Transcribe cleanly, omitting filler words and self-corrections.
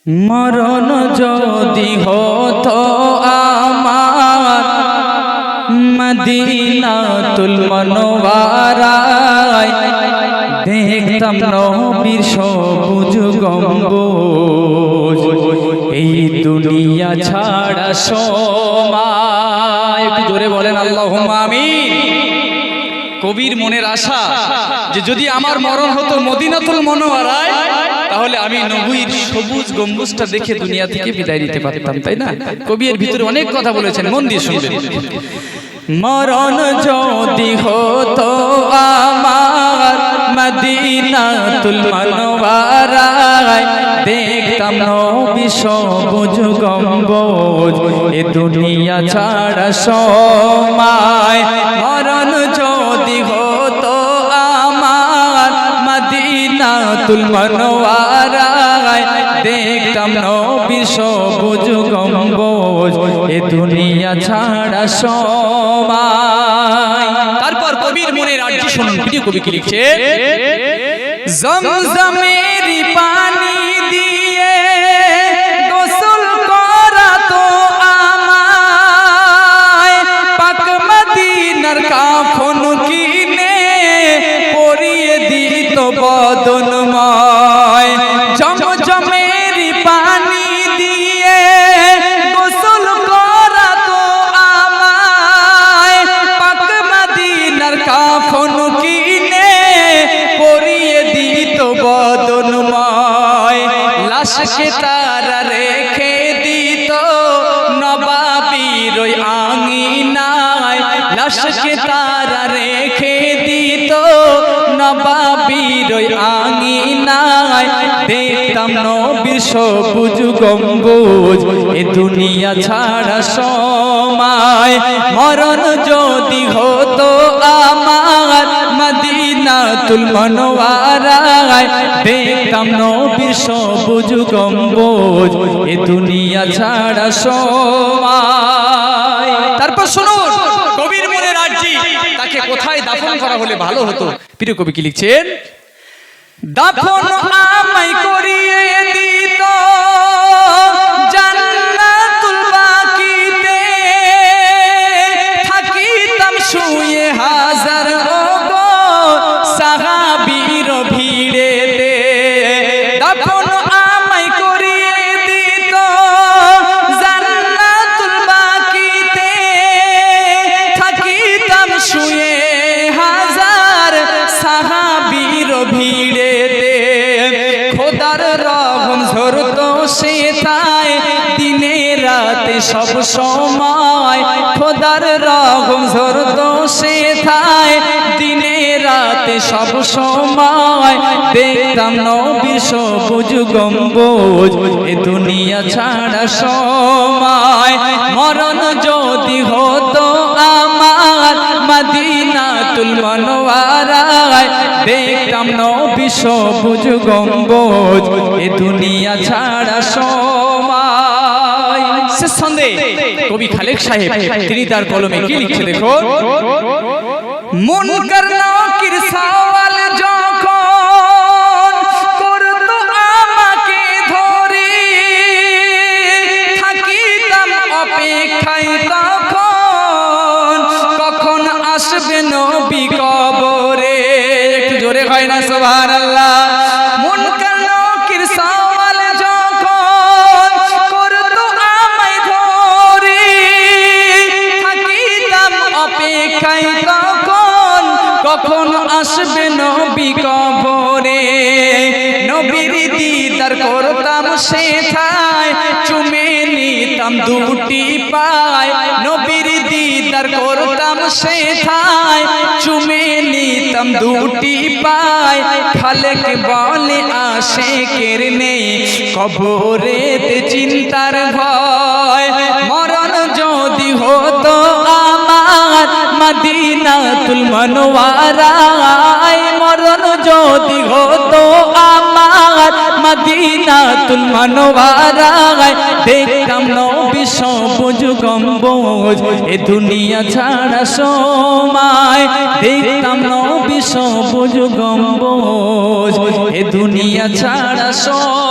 মরণ যদি হতো আমার মদিনাতুল মুনওয়ারায়, দেখতাম নবীর সবুজ গম্বুজ, এই দুনিয়া ছাড়া সময়। একটু জোরে বলেন আল্লাহুম্মা আমিন। কবির মনের আশা যে যদি আমার মরণ হতো মদিনাতুল মুনওয়ারায়, তাহলে আমি নবীর সবুজ গম্বুজটা দেখে দুনিয়া থেকে বিদায় নিতে পারতাম, তাই না? কবি এর ভিতরে অনেক কথা বলেছেন, মন দিয়ে শুনবেন। মরণ যদি হতো আমার মদিনাতুল মুনওয়ারায়, দেখতাম নবী সবুজ গম্বুজ, এ দুনিয়া ছাড়া সময়। মরণ যদি হতো আমার মদিনাতুল মুনওয়ারায়, দেখতাম নবী সবুজ গম্বুজ, এ দুনিয়া ছাড়া সময়। তারপর কবির মনের আরজি শুনুন, প্রিয় কবি কি লিখছে? জমজমের পানি দিয়ে গোসল করাতো আমায়, পাক মদিনার কাফন কিনে পরিয়ে দিত বদনময়। জমজমের পানি দিয়ে গোসল করাতো আমায়, পাক মদিনার কাফন কিনে পরিয়ে দিত বদনময়। লাশকে তারা রেখে দিত নবাবীর ওই আঙিনায়, লাশকে তারা রেখে দিত নবাবীর ওই আঙিনায়, দেখতাম নবীর সবুজ গম্বুজ, এ দুনিয়া ছাড়া সময়। মরণ যদি হতো আমার মদিনাতুল মুনওয়ারায়, দেখতাম নবীর সবুজ গম্বুজ, এ দুনিয়া ছাড়া সময়। তারপর শুনুন কবির মনের আরজি, তাকে কোথায় দাফন করা হলে ভালো হতো? প্রিয় কবি কি লিখছেন? দাফন আমায় করিয়ে দিত জান্নাতুল বাকিতে, থাকিতাম শুয়ে হাজার ওগো সাহাবীর ভিড়েতে। দাফন আমায় করিয়ে দিত জান্নাতুল বাকিতে, থাকিতাম শুয়ে হাজার সাহাবীর ভিড়েতে। খোদার রহম ঝরতো সেথায় দিনে রাতে সব সময়, খোদার রহম ঝরতো সেথায় দিনে রাতে সব সময়। দেখতাম নবীর সবুজ গম্বুজ, এ দুনিয়া ছাড়া সময়। মরণ যদি হতো আমার মদিনাতুল মুনওয়ারায়, দেখতাম নবী সবুজ গম্বুজ, এ দুনিয়া ছাড়া সময়। শেষ ছন্দে কবি খালেক সাহেব তিনি তার কলমে কি লিখছে দেখো? মুনকার নাকির সওয়াল যখন করতো আমাকে ধরে, থাকিতাম অপেক্ষায় তখন কখন আসবে নবী কবরে। একটু জোরে হয় না সুবহানাল্লাহ? মুনকার নাকির সওয়াল যখন করতো আমায় ধরে, থাকিতাম অপেক্ষায় তখন কখন আসবে নবী কবরে। নবীর দিদার করতাম সেথায় চুমে নিতাম দুটি পায়, নবীর দিদার করতাম সেথায় চুমে নিতাম দুটি পায়। খালেক বলে আশিকের নেই কবরেতে চিন্তার ভয়। মরণ যদি হতো আমার মদিনাতুল মুনওয়ারায়, মরণ যদি হতো আমার মদিনাতুল মুনওয়ারায়, দেখতাম নবী সবুজ গম্বুজ, এ দুনিয়া ছাড়া সময়। দেখতাম নবী সবুজ গম্বুজ, এ দুনিয়া ছাড়া সময়।